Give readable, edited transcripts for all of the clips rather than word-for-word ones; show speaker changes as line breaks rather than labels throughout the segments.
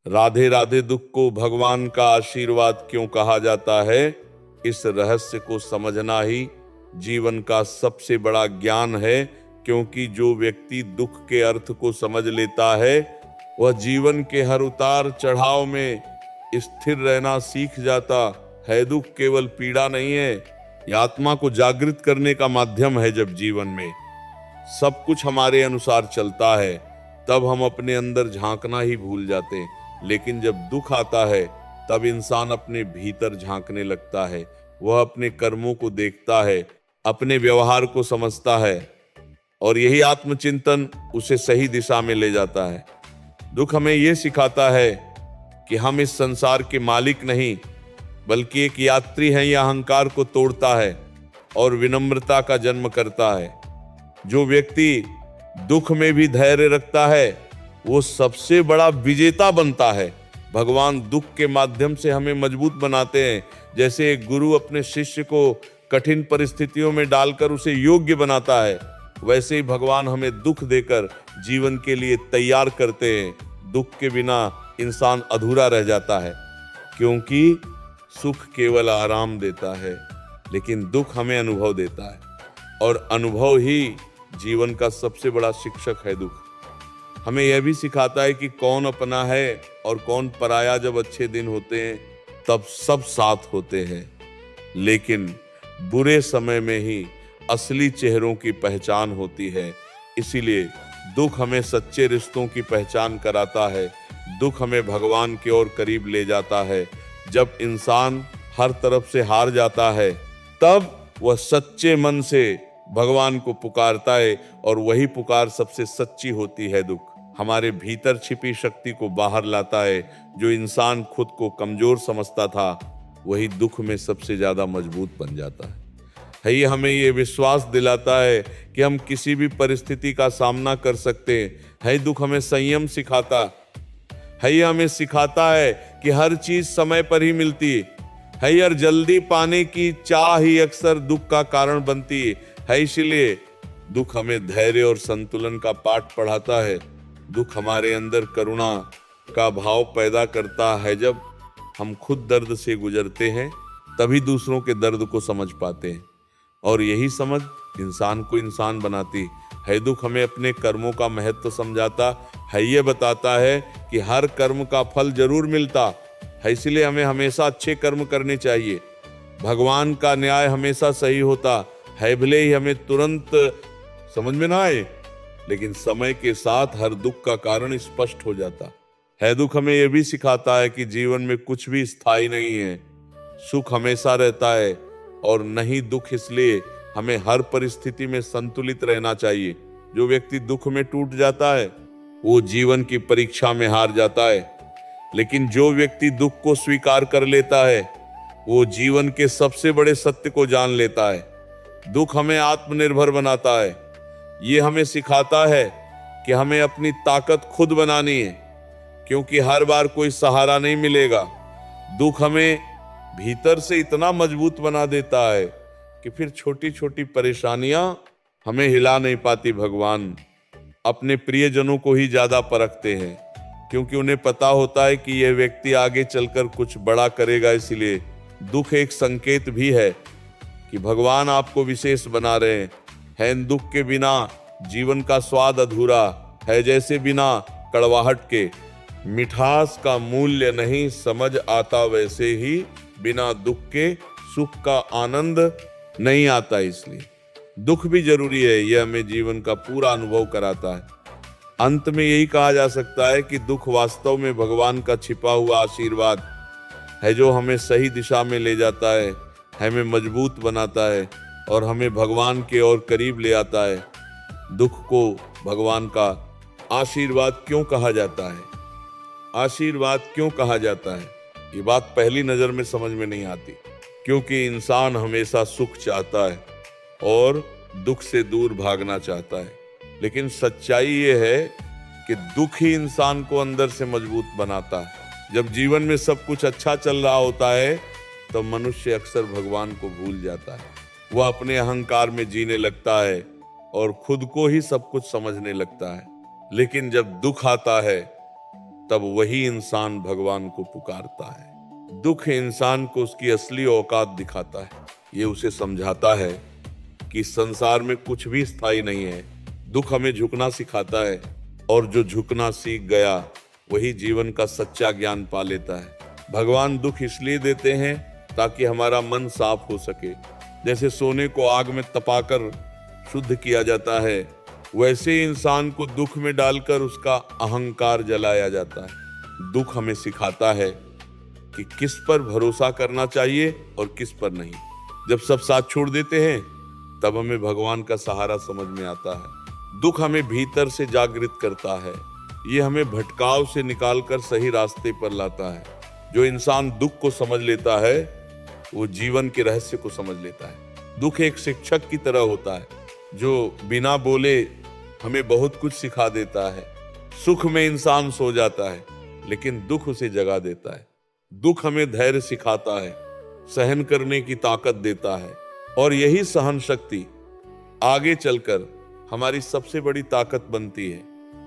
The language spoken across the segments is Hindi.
राधे राधे दुख को भगवान का आशीर्वाद क्यों कहा जाता है, इस रहस्य को समझना ही जीवन का सबसे बड़ा ज्ञान है। क्योंकि जो व्यक्ति दुख के अर्थ को समझ लेता है वह जीवन के हर उतार चढ़ाव में स्थिर रहना सीख जाता है। दुख केवल पीड़ा नहीं है, यह आत्मा को जागृत करने का माध्यम है। जब जीवन में सब कुछ हमारे अनुसार चलता है तब हम अपने अंदर झांकना ही भूल जाते हैं। लेकिन जब दुख आता है तब इंसान अपने भीतर झांकने लगता है। वह अपने कर्मों को देखता है, अपने व्यवहार को समझता है और यही आत्मचिंतन उसे सही दिशा में ले जाता है। दुख हमें यह सिखाता है कि हम इस संसार के मालिक नहीं बल्कि एक यात्री हैं। यह अहंकार को तोड़ता है और विनम्रता का जन्म करता है। जो व्यक्ति दुख में भी धैर्य रखता है वो सबसे बड़ा विजेता बनता है। भगवान दुख के माध्यम से हमें मजबूत बनाते हैं। जैसे एक गुरु अपने शिष्य को कठिन परिस्थितियों में डालकर उसे योग्य बनाता है, वैसे ही भगवान हमें दुख देकर जीवन के लिए तैयार करते हैं। दुख के बिना इंसान अधूरा रह जाता है, क्योंकि सुख केवल आराम देता है लेकिन दुख हमें अनुभव देता है, और अनुभव ही जीवन का सबसे बड़ा शिक्षक है। दुख हमें यह भी सिखाता है कि कौन अपना है और कौन पराया। जब अच्छे दिन होते हैं तब सब साथ होते हैं, लेकिन बुरे समय में ही असली चेहरों की पहचान होती है। इसीलिए दुख हमें सच्चे रिश्तों की पहचान कराता है। दुख हमें भगवान की ओर करीब ले जाता है। जब इंसान हर तरफ से हार जाता है तब वह सच्चे मन से भगवान को पुकारता है, और वही पुकार सबसे सच्ची होती है। दुख हमारे भीतर छिपी शक्ति को बाहर लाता है। जो इंसान खुद को कमजोर समझता था वही दुख में सबसे ज्यादा मजबूत बन जाता है। ये हमें ये विश्वास दिलाता है कि हम किसी भी परिस्थिति का सामना कर सकते हैं। दुख हमें संयम सिखाता है। ये हमें सिखाता है कि हर चीज समय पर ही मिलती है, और जल्दी पाने की चाह ही अक्सर दुख का कारण बनती है। इसलिए दुख हमें धैर्य और संतुलन का पाठ पढ़ाता है। दुख हमारे अंदर करुणा का भाव पैदा करता है। जब हम खुद दर्द से गुजरते हैं तभी दूसरों के दर्द को समझ पाते हैं, और यही समझ इंसान को इंसान बनाती है। दुख हमें अपने कर्मों का महत्व समझाता है। ये बताता है कि हर कर्म का फल जरूर मिलता है, इसलिए हमें हमेशा अच्छे कर्म करने चाहिए। भगवान का न्याय हमेशा सही होता है, भले ही हमें तुरंत समझ में ना आए, लेकिन समय के साथ हर दुख का कारण स्पष्ट हो जाता है। दुख हमें यह भी सिखाता है कि जीवन में कुछ भी स्थायी नहीं है। सुख हमेशा रहता है और नहीं दुख, इसलिए हमें हर परिस्थिति में संतुलित रहना चाहिए। जो व्यक्ति दुख में टूट जाता है वो जीवन की परीक्षा में हार जाता है, लेकिन जो व्यक्ति दुख को स्वीकार कर लेता है वो जीवन के सबसे बड़े सत्य को जान लेता है। दुख हमें आत्मनिर्भर बनाता है। ये हमें सिखाता है कि हमें अपनी ताकत खुद बनानी है, क्योंकि हर बार कोई सहारा नहीं मिलेगा। दुख हमें भीतर से इतना मजबूत बना देता है कि फिर छोटी छोटी परेशानियां हमें हिला नहीं पाती। भगवान अपने प्रियजनों को ही ज्यादा परखते हैं, क्योंकि उन्हें पता होता है कि यह व्यक्ति आगे चलकर कुछ बड़ा करेगा। इसलिए दुख एक संकेत भी है कि भगवान आपको विशेष बना रहे हैं। दुख के बिना जीवन का स्वाद अधूरा है। जैसे बिना कड़वाहट के मिठास का मूल्य नहीं समझ आता, वैसे ही बिना दुख के सुख का आनंद नहीं आता। इसलिए दुख भी जरूरी है, यह हमें जीवन का पूरा अनुभव कराता है। अंत में यही कहा जा सकता है कि दुख वास्तव में भगवान का छिपा हुआ आशीर्वाद है, जो हमें सही दिशा में ले जाता है, हमें मजबूत बनाता है और हमें भगवान के और करीब ले आता है। दुख को भगवान का आशीर्वाद क्यों कहा जाता है? आशीर्वाद क्यों कहा जाता है? ये बात पहली नजर में समझ में नहीं आती, क्योंकि इंसान हमेशा सुख चाहता है और दुख से दूर भागना चाहता है। लेकिन सच्चाई ये है कि दुख ही इंसान को अंदर से मजबूत बनाता है। जब जीवन में सब कुछ अच्छा चल रहा होता है तो मनुष्य अक्सर भगवान को भूल जाता है। वह अपने अहंकार में जीने लगता है और खुद को ही सब कुछ समझने लगता है। लेकिन जब दुख आता है तब वही इंसान भगवान को पुकारता है। दुख इंसान को उसकी असली औकात दिखाता है। ये उसे समझाता है कि संसार में कुछ भी स्थायी नहीं है। दुख हमें झुकना सिखाता है, और जो झुकना सीख गया वही जीवन का सच्चा ज्ञान पा लेता है। भगवान दुख इसलिए देते हैं ताकि हमारा मन साफ हो सके। जैसे सोने को आग में तपाकर शुद्ध किया जाता है, वैसे ही इंसान को दुख में डालकर उसका अहंकार जलाया जाता है। दुख हमें सिखाता है कि किस पर भरोसा करना चाहिए और किस पर नहीं। जब सब साथ छोड़ देते हैं तब हमें भगवान का सहारा समझ में आता है। दुख हमें भीतर से जागृत करता है। ये हमें भटकाव से निकालकर सही रास्ते पर लाता है। जो इंसान दुख को समझ लेता है वो जीवन के रहस्य को समझ लेता है। दुख एक शिक्षक की तरह होता है जो बिना बोले हमें बहुत कुछ सिखा देता है। सुख में इंसान सो जाता है, लेकिन दुख उसे जगा देता है। दुख हमें धैर्य सिखाता है, सहन करने की ताकत देता है, और यही सहन शक्ति आगे चलकर हमारी सबसे बड़ी ताकत बनती है।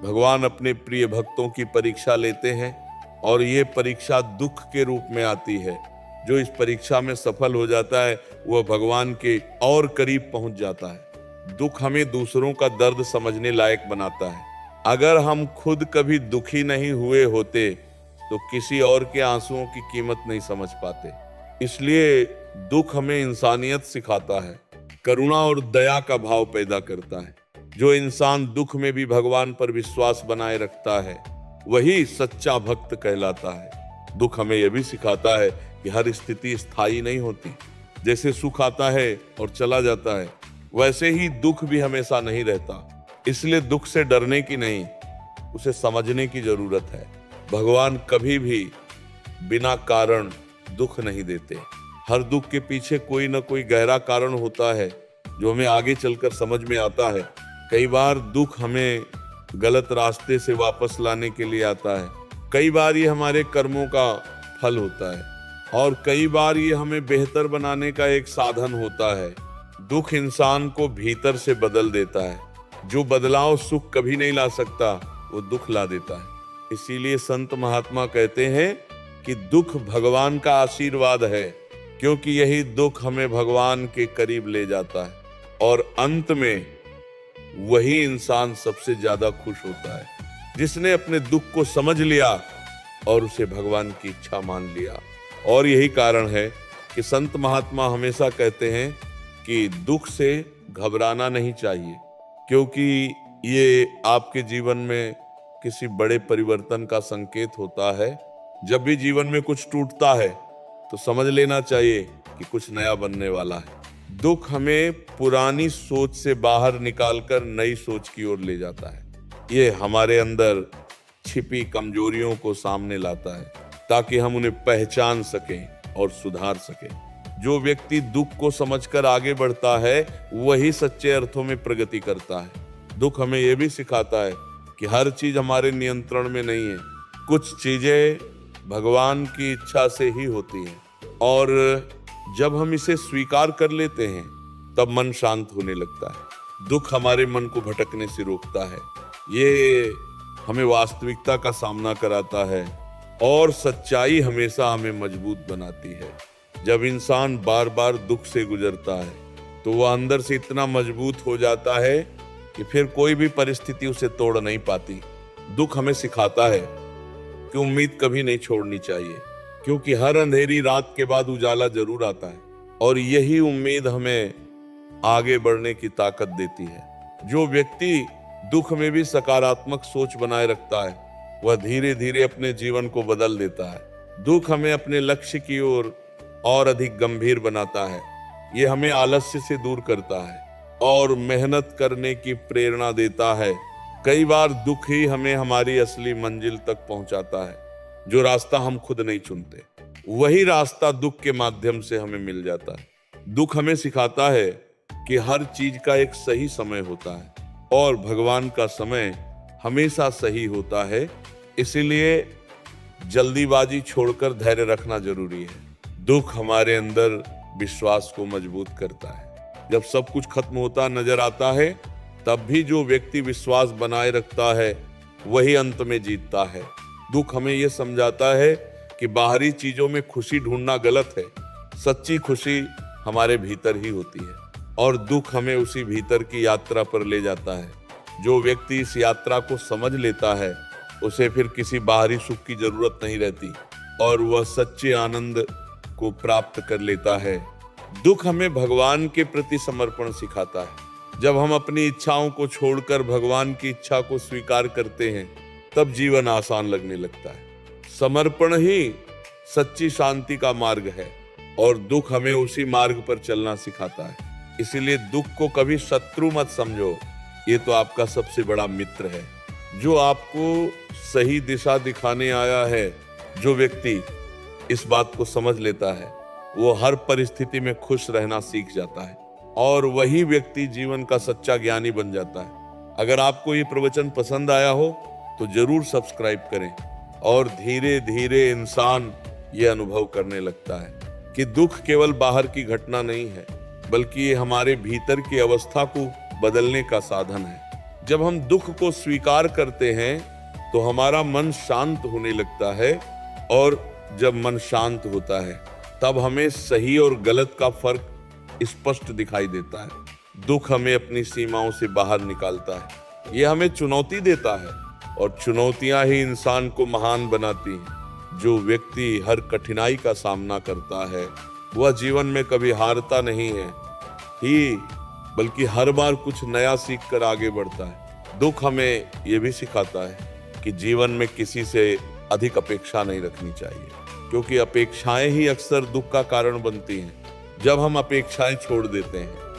भगवान अपने प्रिय भक्तों की परीक्षा लेते हैं, और ये परीक्षा दुख के रूप में आती है। जो इस परीक्षा में सफल हो जाता है वह भगवान के और करीब पहुंच जाता है। दुख हमें दूसरों का दर्द समझने लायक बनाता है। अगर हम खुद कभी दुखी नहीं हुए होते तो किसी और के आंसुओं की कीमत नहीं समझ पाते। इसलिए दुख हमें इंसानियत सिखाता है, करुणा और दया का भाव पैदा करता है। जो इंसान दुख में भी भगवान पर विश्वास बनाए रखता है वही सच्चा भक्त कहलाता है। दुख हमें यह भी सिखाता है कि हर स्थिति स्थायी नहीं होती। जैसे सुख आता है और चला जाता है, वैसे ही दुख भी हमेशा नहीं रहता। इसलिए दुख से डरने की नहीं, उसे समझने की जरूरत है। भगवान कभी भी बिना कारण दुख नहीं देते। हर दुख के पीछे कोई ना कोई गहरा कारण होता है जो हमें आगे चलकर समझ में आता है। कई बार दुख हमें गलत रास्ते से वापस लाने के लिए आता है। कई बार ये हमारे कर्मों का फल होता है, और कई बार ये हमें बेहतर बनाने का एक साधन होता है। दुख इंसान को भीतर से बदल देता है। जो बदलाव सुख कभी नहीं ला सकता वो दुख ला देता है। इसीलिए संत महात्मा कहते हैं कि दुख भगवान का आशीर्वाद है, क्योंकि यही दुख हमें भगवान के करीब ले जाता है, और अंत में वही इंसान सबसे ज्यादा खुश होता है जिसने अपने दुख को समझ लिया और उसे भगवान की इच्छा मान लिया। और यही कारण है कि संत महात्मा हमेशा कहते हैं कि दुख से घबराना नहीं चाहिए, क्योंकि ये आपके जीवन में किसी बड़े परिवर्तन का संकेत होता है। जब भी जीवन में कुछ टूटता है तो समझ लेना चाहिए कि कुछ नया बनने वाला है। दुख हमें पुरानी सोच से बाहर निकालकर नई सोच की ओर ले जाता है। ये हमारे अंदर छिपी कमजोरियों को सामने लाता है ताकि हम उन्हें पहचान सकें और सुधार सकें। जो व्यक्ति दुख को समझकर आगे बढ़ता है वही सच्चे अर्थों में प्रगति करता है। दुख हमें यह भी सिखाता है कि हर चीज हमारे नियंत्रण में नहीं है। कुछ चीजें भगवान की इच्छा से ही होती हैं, और जब हम इसे स्वीकार कर लेते हैं तब मन शांत होने लगता है। दुख हमारे मन को भटकने से रोकता है। ये हमें वास्तविकता का सामना कराता है, और सच्चाई हमेशा हमें मजबूत बनाती है। जब इंसान बार बार दुख से गुजरता है तो वह अंदर से इतना मजबूत हो जाता है कि फिर कोई भी परिस्थिति उसे तोड़ नहीं पाती। दुख हमें सिखाता है कि उम्मीद कभी नहीं छोड़नी चाहिए, क्योंकि हर अंधेरी रात के बाद उजाला जरूर आता है, और यही उम्मीद हमें आगे बढ़ने की ताकत देती है। जो व्यक्ति दुख में भी सकारात्मक सोच बनाए रखता है वह धीरे धीरे अपने जीवन को बदल देता है। दुख हमें अपने लक्ष्य की ओर और अधिक गंभीर बनाता है। ये हमें आलस्य से दूर करता है और मेहनत करने की प्रेरणा देता है। कई बार दुख ही हमें हमारी असली मंजिल तक पहुंचाता है। जो रास्ता हम खुद नहीं चुनते वही रास्ता दुख के माध्यम से हमें मिल जाता है। दुख हमें सिखाता है कि हर चीज का एक सही समय होता है, और भगवान का समय हमेशा सही होता है। इसीलिए जल्दीबाजी छोड़कर धैर्य रखना जरूरी है। दुख हमारे अंदर विश्वास को मजबूत करता है। जब सब कुछ खत्म होता नजर आता है तब भी जो व्यक्ति विश्वास बनाए रखता है वही अंत में जीतता है। दुख हमें ये समझाता है कि बाहरी चीजों में खुशी ढूंढना गलत है। सच्ची खुशी हमारे भीतर ही होती है और दुख हमें उसी भीतर की यात्रा पर ले जाता है। जो व्यक्ति इस यात्रा को समझ लेता है उसे फिर किसी बाहरी सुख की जरूरत नहीं रहती और वह सच्चे आनंद को प्राप्त कर लेता है। दुख हमें भगवान के प्रति समर्पण सिखाता है। जब हम अपनी इच्छाओं को छोड़कर भगवान की इच्छा को स्वीकार करते हैं तब जीवन आसान लगने लगता है। समर्पण ही सच्ची शांति का मार्ग है और दुख हमें उसी मार्ग पर चलना सिखाता है। इसीलिए दुख को कभी शत्रु मत समझो, ये तो आपका सबसे बड़ा मित्र है जो आपको सही दिशा दिखाने आया है। जो व्यक्ति इस बात को समझ लेता है वो हर परिस्थिति में खुश रहना सीख जाता है और वही व्यक्ति जीवन का सच्चा ज्ञानी बन जाता है। अगर आपको ये प्रवचन पसंद आया हो तो जरूर सब्सक्राइब करें और धीरे धीरे इंसान ये अनुभव करने लगता है कि दुख केवल बाहर की घटना नहीं है बल्कि ये हमारे भीतर की अवस्था को बदलने का साधन है। जब हम दुख को स्वीकार करते हैं तो हमारा मन शांत होने लगता है और जब मन शांत होता है तब हमें सही और गलत का फर्क स्पष्ट दिखाई देता है। दुख हमें अपनी सीमाओं से बाहर निकालता है, यह हमें चुनौती देता है और चुनौतियां ही इंसान को महान बनाती हैं। जो व्यक्ति हर कठिनाई का सामना करता है वह जीवन में कभी हारता नहीं है ही बल्कि हर बार कुछ नया सीख कर आगे बढ़ता है। दुख हमें यह भी सिखाता है कि जीवन में किसी से अधिक अपेक्षा नहीं रखनी चाहिए क्योंकि अपेक्षाएं ही अक्सर दुख का कारण बनती हैं। जब हम अपेक्षाएं छोड़ देते हैं